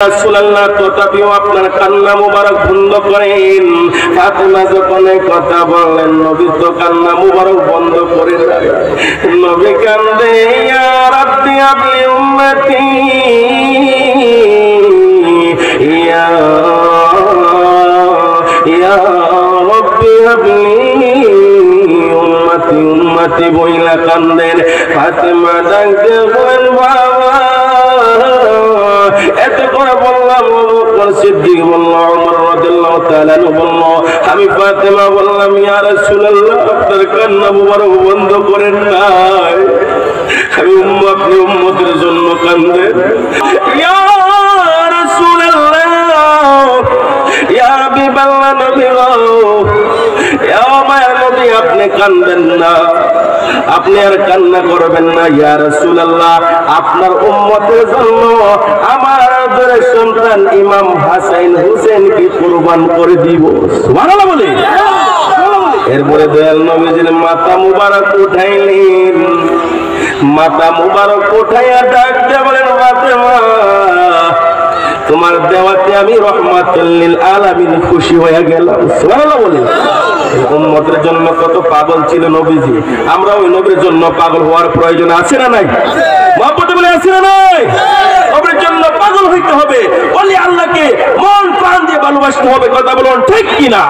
রাসূলুল্লাহ তথাপিও আপনার কান্না মুবারক বন্ধ করেন। ফাতেমা যখন কথা বললেন, নবী তো কান্না মুবারক বন্ধ করে দেন। নবী কান্দে, ইয়া রাব্বি আবলি উম্মতি, ইয়া রাব্বি আবলি উম্মতি উম্মতি বইলা কান্দেন। ফাতেমা ডাকতে বলেন, বাবা এত করে বললাম, সিদ্দিক বলল, ওমর রাদিয়াল্লাহু তাআলা বলল, আমি ফাতেমা বললাম, ইয়া রাসূলুল্লাহ আপনার কান্না মুবারক বন্ধ করেন নাই, আমি আপনি উম্মতের জন্য কান্দেন। ইয়া রাসূলুল্লাহ, ইয়া হাবিবাল্লাহ, নবী গো, ইয়া মায়ের নবী, আপনি কান্দেন না, আপনি আর কান্না করবেন না। ইয়া রাসূলুল্লাহ আপনার উম্মতের জন্য আমার আদরের সন্তান ইমাম হাসান হুসেনকে কুরবান করে দিব। সুবহানাল্লাহ বলে। এরপরে দয়াল নবীজির মাথা মুবারক উঠাইলেন, মাথা মুবারক উঠাইয়া ডাক দিয়ে বলেন, ফাতেমা তোমার দেওয়াতে আমি রহমাতুল লিল আলামিন খুশি হয়ে গেলাম। সুবহানাল্লাহ বলে। উম্মতের জন্য কত পাগল ছিল নবীজি, আমরা ওই নবীর জন্য পাগল হওয়ার প্রয়োজন আছে না নাই? মহব্বত বলে আছে না নাই? নবীর জন্য পাগল হইতে হবে, ওলি আল্লাহকে মন প্রাণ দিয়ে ভালোবাসতে হবে। কথা বলুন ঠিক কিনা?